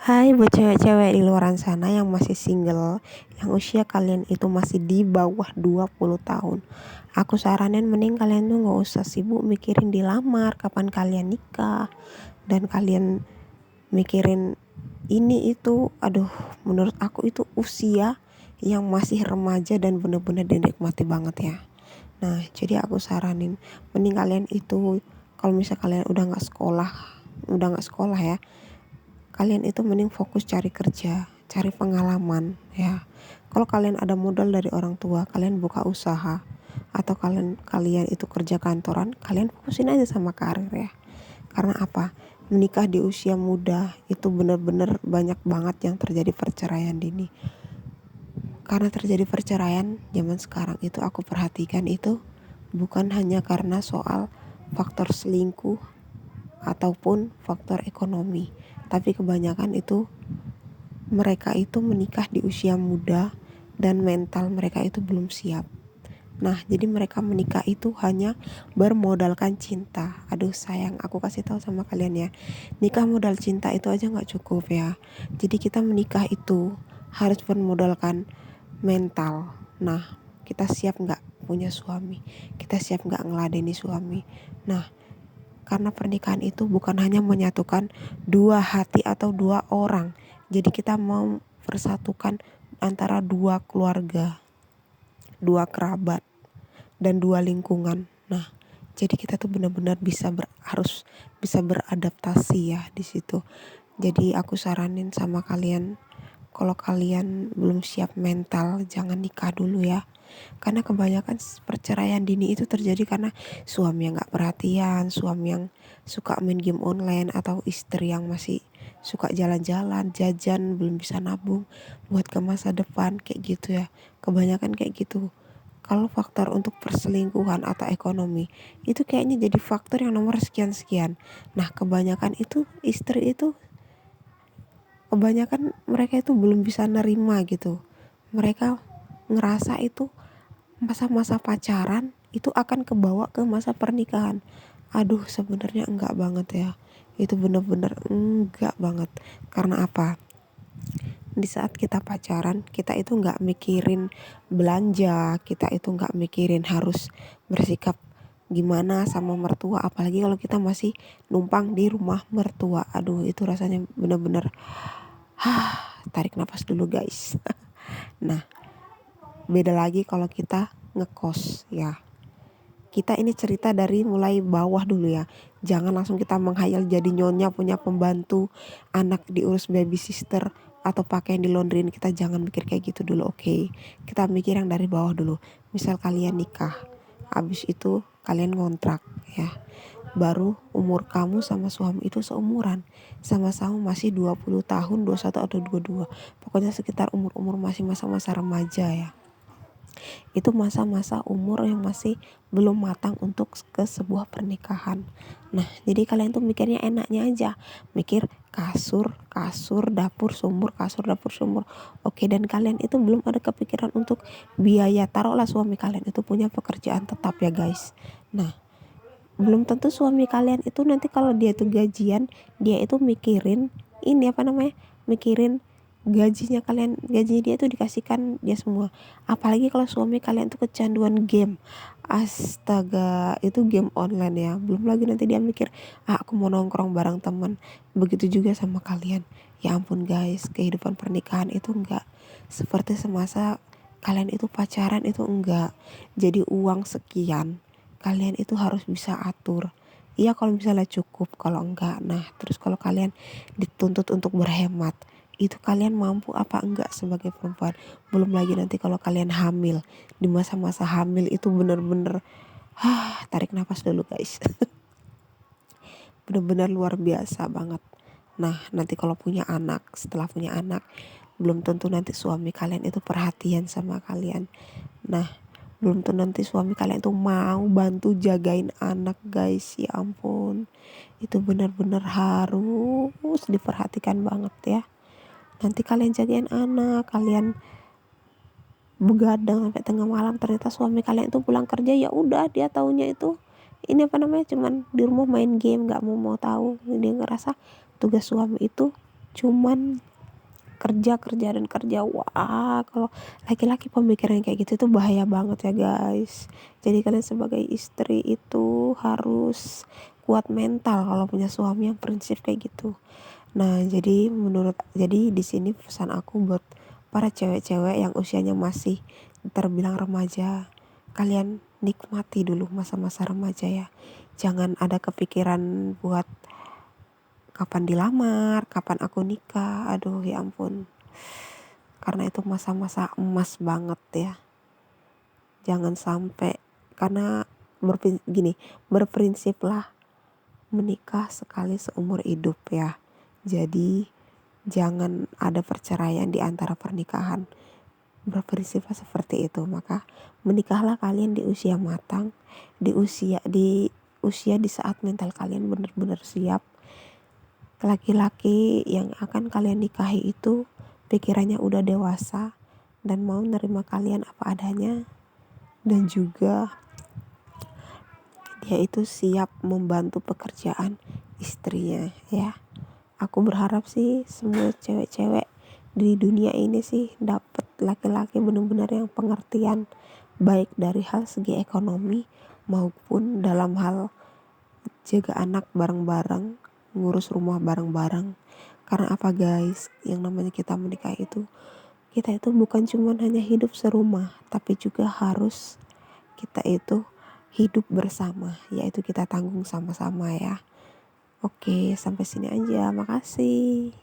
Hai buat cewek-cewek di luaran sana yang masih single, yang usia kalian itu masih di bawah 20 tahun. Aku saranin mending kalian tuh gak usah sibuk mikirin dilamar, kapan kalian nikah, dan kalian mikirin ini itu. Aduh, menurut aku itu usia yang masih remaja dan bener-bener dinikmati banget ya. Nah, jadi aku saranin mending kalian itu, kalau misalnya kalian udah nggak sekolah ya, kalian itu mending fokus cari kerja, cari pengalaman ya. Kalau kalian ada modal dari orang tua, kalian buka usaha, atau kalian itu kerja kantoran, kalian fokusin aja sama karir ya. Karena apa? Menikah di usia muda itu benar-benar banyak banget yang terjadi perceraian dini. Karena terjadi perceraian zaman sekarang itu, aku perhatikan itu bukan hanya karena soal faktor selingkuh ataupun faktor ekonomi, tapi kebanyakan itu mereka itu menikah di usia muda dan mental mereka itu belum siap. Nah, jadi mereka menikah itu hanya bermodalkan cinta. Aduh sayang, aku kasih tahu sama kalian ya, nikah modal cinta itu aja nggak cukup ya. Jadi kita menikah itu harus bermodalkan mental. Nah, kita siap nggak punya suami? Kita siap nggak ngeladeni suami? Nah, karena pernikahan itu bukan hanya menyatukan dua hati atau dua orang. Jadi kita mau persatukan antara dua keluarga, dua kerabat, dan dua lingkungan. Nah, jadi kita tuh benar-benar harus bisa beradaptasi ya di situ. Jadi aku saranin sama kalian, kalau kalian belum siap mental, jangan nikah dulu ya. Karena kebanyakan perceraian dini itu terjadi karena suami yang gak perhatian, suami yang suka main game online, atau istri yang masih suka jalan-jalan, jajan, belum bisa nabung buat ke masa depan, kayak gitu ya. Kebanyakan kayak gitu. Kalau faktor untuk perselingkuhan atau ekonomi, itu kayaknya jadi faktor yang nomor sekian-sekian. Nah, kebanyakan mereka itu belum bisa nerima gitu. Mereka ngerasa itu masa-masa pacaran itu akan kebawa ke masa pernikahan. Aduh, sebenarnya enggak banget ya. Itu bener-bener enggak banget. Karena apa? Di saat kita pacaran, kita itu enggak mikirin belanja, kita itu enggak mikirin harus bersikap gimana sama mertua, apalagi kalau kita masih numpang di rumah mertua. Aduh, itu rasanya bener-bener tarik nafas dulu guys. Nah, beda lagi kalau kita ngekos ya. Kita ini cerita dari mulai bawah dulu ya. Jangan langsung kita menghayal jadi nyonya punya pembantu, anak diurus baby sister, atau pakaian di laundryin. Kita jangan mikir kayak gitu dulu, oke? Kita mikir yang dari bawah dulu. Misal kalian nikah, habis itu kalian ngontrak ya. Baru umur kamu sama suami itu seumuran, sama-sama masih 20 tahun, 21 atau 22. Pokoknya sekitar umur-umur masih masa-masa remaja ya. Itu masa-masa umur yang masih belum matang untuk ke sebuah pernikahan. Nah, jadi kalian tuh mikirnya enaknya aja, mikir kasur, dapur, sumur, kasur, dapur, sumur. Oke, dan kalian itu belum ada kepikiran untuk biaya. Taruhlah suami kalian itu punya pekerjaan tetap ya guys. Nah, belum tentu suami kalian itu nanti kalau dia tuh gajian, dia itu mikirin ini mikirin gajinya dia tuh dikasihkan dia semua. Apalagi kalau suami kalian tuh kecanduan game, astaga, itu game online ya. Belum lagi nanti dia mikir, aku mau nongkrong bareng teman. Begitu juga sama kalian. Ya ampun guys, kehidupan pernikahan itu enggak seperti semasa kalian itu pacaran, itu enggak. Jadi uang sekian kalian itu harus bisa atur. Iya, kalau misalnya cukup, kalau enggak, nah terus kalau kalian dituntut untuk berhemat, itu kalian mampu apa enggak sebagai perempuan. Belum lagi nanti kalau kalian hamil, di masa-masa hamil itu bener-bener tarik nafas dulu guys. Bener-bener luar biasa banget. Nah, nanti kalau punya anak, setelah punya anak, belum tentu nanti suami kalian itu perhatian sama kalian. Nah, belum tentu nanti suami kalian tuh mau bantu jagain anak guys. Ya ampun, itu benar-benar harus diperhatikan banget ya. Nanti kalian jagain anak, kalian begadang sampai tengah malam, ternyata suami kalian itu pulang kerja, ya udah dia taunya itu ini cuman di rumah main game, nggak mau tahu. Dia ngerasa tugas suami itu cuman kerja kerja dan kerja. Wah, kalau laki-laki pemikiran kayak gitu tuh bahaya banget ya guys. Jadi kalian sebagai istri itu harus kuat mental kalau punya suami yang prinsip kayak gitu. Nah, jadi di sini pesan aku buat para cewek-cewek yang usianya masih terbilang remaja, kalian nikmati dulu masa-masa remaja ya. Jangan ada kepikiran buat kapan dilamar, kapan aku nikah. Aduh, ya ampun. Karena itu masa-masa emas banget ya. Jangan sampai, karena berprinsiplah menikah sekali seumur hidup ya. Jadi jangan ada perceraian di antara pernikahan. Berprinsiplah seperti itu. Maka menikahlah kalian di usia matang, di usia di saat mental kalian benar-benar siap. Laki-laki yang akan kalian nikahi itu pikirannya udah dewasa dan mau nerima kalian apa adanya, dan juga dia itu siap membantu pekerjaan istrinya ya. Aku berharap sih semua cewek-cewek di dunia ini sih dapat laki-laki benar-benar yang pengertian, baik dari hal segi ekonomi maupun dalam hal jaga anak bareng-bareng, ngurus rumah bareng-bareng. Karena apa guys, yang namanya kita menikah itu, kita itu bukan cuma hanya hidup serumah, tapi juga harus kita itu hidup bersama, yaitu kita tanggung sama-sama ya. Oke, sampai sini aja. Makasih.